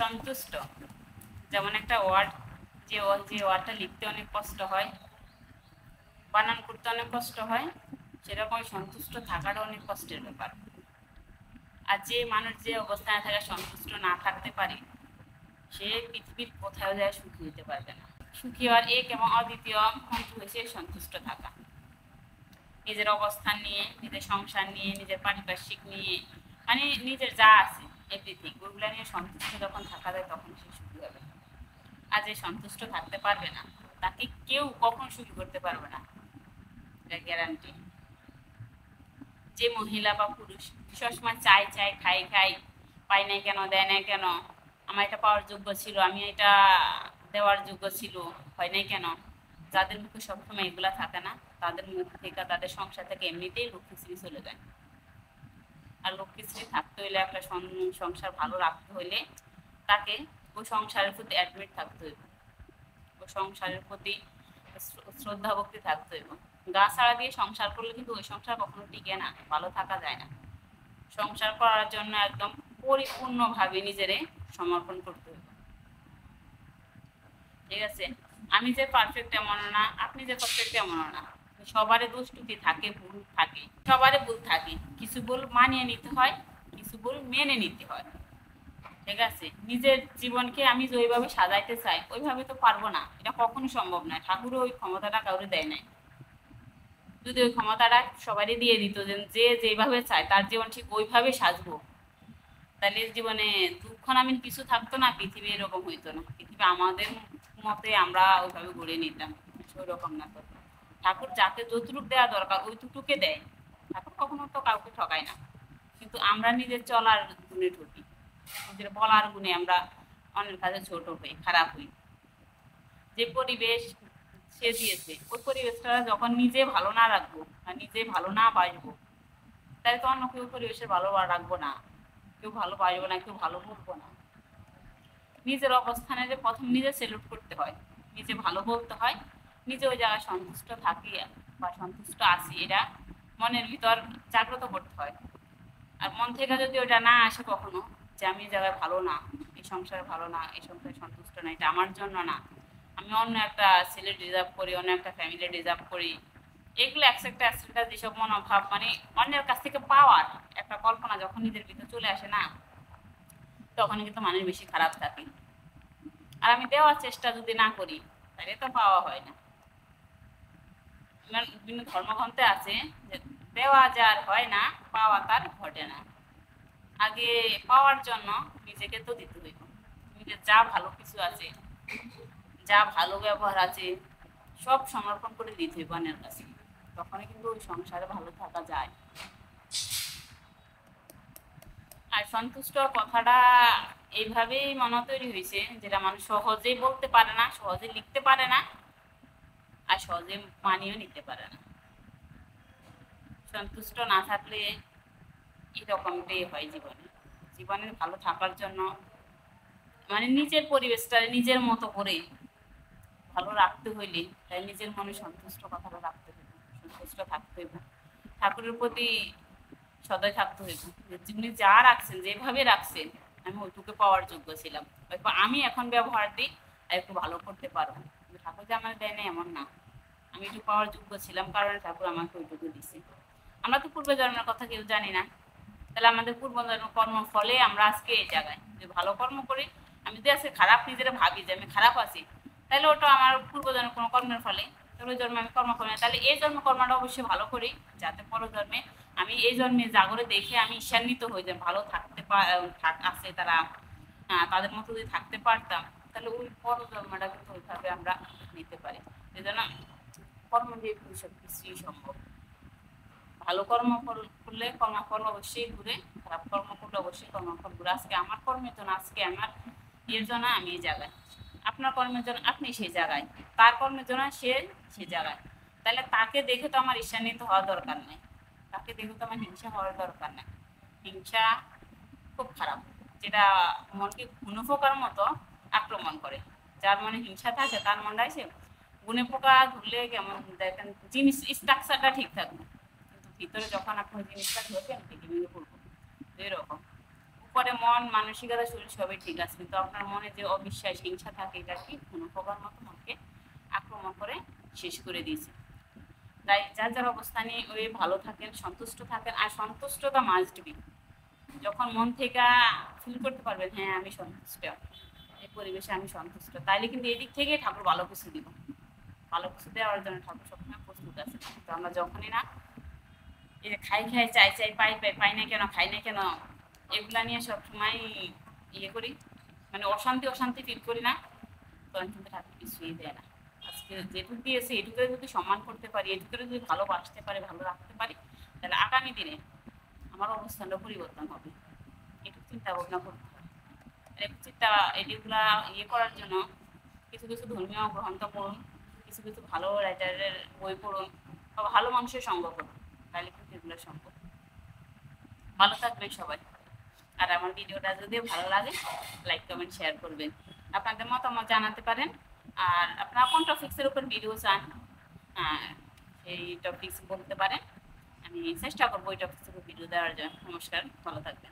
সন্তুষ্ট, যেমন একটা ওয়ার্ড, যে ওয়ার্ডটা লিখতে অনেক কষ্ট হয়, বানান করতে অনেক কষ্ট হয়, সেরকম সন্তুষ্ট থাকাটা অনেক কষ্টের ব্যাপার। আর যে মানুষ যে অবস্থানে থাকে সন্তুষ্ট না থাকতে পারে, সে পৃথিবীর কোথাও যায় সুখী হতে পারবে না। সুখী হওয়ার এক এবং অদ্বিতীয় মন্ত্র হয়েছে সন্তুষ্ট থাকা। নিজের অবস্থান নিয়ে, নিজের সংসার নিয়ে, নিজের পারিপার্শ্বিক নিয়ে, মানে নিজের যা আছে এভরিথিং, ওইগুলো নিয়ে সন্তুষ্ট যখন থাকা যায় তখন সে সুখী হবে। আর যে সন্তুষ্ট থাকতে পারবে না, তাকে কেউ কখনো সুখী করতে পারবে না, এটা গ্যারান্টি। যে মহিলা বা পুরুষ সবসময় চাই চাই, খাই খাই, পাই নাই কেন, দেয় নাই কেন, আমার এটা পাওয়ার যোগ্য ছিল, আমি এটা দেওয়ার যোগ্য ছিল, হয় নাই কেন, যাদের মুখে সবসময় এগুলা থাকে না, তাদের মুখ থেকে, তাদের সংসার থেকে এমনিতেই লক্ষ্মীশ্রী চলে যায়। আর লক্ষ্মীশ্রী থাকতে হইলে, একটা সংসার ভালো রাখতে হইলে তাকে ওই সংসারের প্রতি অ্যাডমিট থাকতে হইব, ওই সংসারের প্রতি শ্রদ্ধা ভক্তি থাকতে হইব। গা ছাড়া দিয়ে সংসার করলে কিন্তু ওই সংসার কখনো টিকে না, ভালো থাকা যায় না। সংসার করার জন্য একদম পরিপূর্ণভাবে নিজেরে সমর্পণ করতে হবে, ঠিক আছে? আমি যে পারফেক্ট এমন না, আপনি যে পারফেক্ট এমন না, সবারই দোষ ত্রুটি থাকে, ভুল থাকে, সবারই ভুল থাকে। কিছু ভুল মানিয়ে নিতে হয়, কিছু ভুল মেনে নিতে হয়, ঠিক আছে? নিজের জীবনকে আমি যেভাবে সাজাইতে চাই ওইভাবে তো পারবো না, এটা কখনো সম্ভব নয়। ঠাকুরও ওই ক্ষমতাটা কাউরে দেয় নাই। যদি ওই ক্ষমতাটা সবারই দিয়ে দিত, যে যেভাবে চায় তার জীবন ঠিক ওইভাবে সাজবো, তাহলে জীবনে দুঃখ নামের কিছু থাকতো না, পৃথিবী এরকম হইতো না। পৃথিবী আমাদের মতে আমরা ওইভাবে গড়ে নিতাম, ওই রকম না তো। ঠাকুর যাকে যতটুক দেওয়া দরকার ওইটুকুকে দেয়, ঠাকুর কখনো তো কাউকে ঠকায় না। কিন্তু আমরা নিজের চলার গুণে ঠকি, নিজের বলার গুণে আমরা অন্যের কাছে ছোট হই, খারাপ হই। যে পরিবেশ সে দিয়েছে, ওই পরিবেশটা যখন নিজে ভালো না রাখবো, নিজে ভালো না বাসবো, তাই তো অন্য কেউ পরিবেশের ভালো রাখবো না, কেউ ভালো বাসবো না, কেউ ভালো বলবো না। নিজের অবস্থানে যে প্রথম নিজে সেলুট করতে হয়, নিজে ভালো বলতে হয়, নিজে ওই জায়গায় সন্তুষ্ট থাকি বা সন্তুষ্ট আছি, এটা মনের ভিতর জাগ্রত করতে হয়। আর মন থেকে যদি ওটা না আসে কখনো, যে আমি এই জায়গায় ভালো না, এই সংসারে ভালো না, এই সংসারে সন্তুষ্ট না, এটা আমার জন্য না, আমি অন্য একটা ছেলে ডিজার্ভ করি, অন্য একটা ফ্যামিলি ডিজার্ভ করি, এগুলো একটা যেসব মনোভাব, মানে অন্যের কাছ থেকে পাওয়ার একটা কল্পনা যখন নিজের ভিতরে চলে আসে না, তখন কিন্তু মানুষ বেশি খারাপ থাকে। আর আমি দেওয়ার চেষ্টা যদি না করি, তাহলে তো পাওয়া হয় না। বিভিন্ন ধর্মগ্রন্থে আছে যে দেওয়া যার হয় না, পাওয়া তার ঘটে না। আগে পাওয়ার জন্য নিজেকে তো দিতে হইব, নিজের যা ভালো কিছু আছে, যা ভালো ব্যবহার আছে, সব সমর্পণ করে দিতে হইব অন্যের কাছে, তখনই কিন্তু ওই সংসারে ভালো থাকা যায়। আর সন্তুষ্ট কথাটা এইভাবেই মনে তৈরি হয়েছে, যেটা মানুষ সহজেই বলতে পারে না, সহজে লিখতে পারে না, আর সহজে মানিয়েও নিতে পারে না। সন্তুষ্ট না থাকলে এরকমটাই হয় জীবনে। জীবনে ভালো থাকার জন্য মানে নিজের পরিবেশটা নিজের মতো করে ভালো রাখতে হইলে, তাই নিজের মনে সন্তুষ্ট কথাটা রাখতে হইবে, সন্তুষ্ট থাকতে হইবে, ঠাকুরের প্রতি সদয় থাকতে হইবে, যিনি যা রাখছেন, যেভাবে রাখছেন, আমি ওইটুকু পাওয়ার যোগ্য ছিলাম, আমি এখন ব্যবহার দিই আর একটু ভালো করতে পারবো। ঠাকুর যে আমার দেয় না এমন না, আমি একটু পাওয়ার যোগ্য ছিলাম কারণে ঠাকুর আমাকে ওইটুকু দিছে। আমরা তো পূর্ব জন্মের কথা কেউ জানি না, তাহলে আমাদের পূর্ব জন্ম কর্ম ফলে আমরা আজকে এই জায়গায় যে ভালো কর্ম করি। আমি যদি আজকে খারাপ নিজেরা ভাবি যে আমি খারাপ আছি, তাহলে ওটা আমার পূর্বজন্ম কোনো কর্মের ফলে, ওই জন্মে আমি কর্ম করি না, তাহলে এই জন্ম কর্মটা অবশ্যই ভালো করি, যাতে পর জন্মে আমি এই জন্মে জাগরে দেখে আমি ঈর্ষান্বিত হই যে ভালো থাকতে আছে তারা, তাদের মতো যদি থাকতে পারতাম, তাহলে ওই পর জন্মটা কিন্তু ওইভাবে আমরা নিতে পারি। এই জন্য কর্ম দিয়ে সব কিছুই সম্ভব। ভালো কর্ম করলে কর্মফল অবশ্যই ঘুরে, খারাপ কর্ম করলে অবশ্যই কর্মফল ঘুরে। আজকে আমার কর্মের জন্য, আজকে আমার ইয়ের জন্য আমি এই জায়গায়, আপনার কর্মের জন্য আপনি সেই জায়গায়, তার কর্মের জন্য সে সেই জায়গায়। তাহলে তাকে দেখে তো আমার ঈর্ষান্বিত হওয়া দরকার নেই, তাকে দেখে তো আমার হিংসা হওয়ার দরকার নেই। হিংসা খুব খারাপ, যেটা মনকে গুণে পোকার মতো আক্রমণ করে। যার মনে হিংসা থাকে তার মনটা এসে গুণে পোকা ধরলে কেমন দেখেন, জিনিস স্ট্রাকচারটা ঠিক থাকবে, ভিতরে যখন আপনি জিনিসটা ধরবেন ভেঙে ভেঙে পড়বো, এরকম পরে মন মানসিকতা শরীর সবই ঠিক আছে, কিন্তু আপনার মনে যে অবিশ্বাস হিংসা থাকে এটা কি কোনো প্রকার মতো মনকে আক্রমণ করে শেষ করে দিয়েছে। তাই যার যার অবস্থানে ওই ভালো থাকেন, সন্তুষ্ট থাকেন। আর সন্তুষ্টতা মাস্ট বি, যখন মন থেকে ফিল করতে পারবেন হ্যাঁ আমি সন্তুষ্ট, এই পরিবেশে আমি সন্তুষ্ট, তাইলে কিন্তু এদিক থেকে ঠাকুর ভালো কিছু দিব, ভালো কিছু দেওয়ার জন্য ঠাকুর সবসময় প্রস্তুত আছে। তো আমরা যখনই না এই যে খাই খাই চাই চাই পাই পাই পাই না কেন খাই না কেন এগুলা নিয়ে সবসময় ইয়ে করি, মানে অশান্তি অশান্তি ফিল করি না, তখন কিন্তু ঠাকুর কিছুই দেয় না। আজকে যেটুকু দিয়েছে এটুকুরে যদি সম্মান করতে পারি, এটুকুরে যদি ভালোবাসতে পারি, ভালো রাখতে পারি, তাহলে আগামী দিনে আমার অবস্থানটা পরিবর্তন হবে। এটুকু চিন্তা ভাবনা করতে হবে। চিন্তা এগুলা ইয়ে করার জন্য কিছু কিছু ধর্মীয় গ্রন্থ পড়ুন, কিছু কিছু ভালো রাইটারের বই পড়ুন, বা ভালো মানুষের সঙ্গ করুন, তাহলে কিন্তু এগুলো সম্ভব। ভালো থাকবেন সবাই। আর আমার ভিডিওটা যদি ভালো লাগে লাইক কমেন্ট শেয়ার করবেন, আপনাদের মতামত জানাতে পারেন। আর আপনারা কোন টপিক্সের উপর ভিডিও চান সেই টপিক্স বলতে পারেন, আমি চেষ্টা করবো ওই টপিক্সের উপর ভিডিও দেওয়ার জন্য। নমস্কার, ভালো থাকবেন।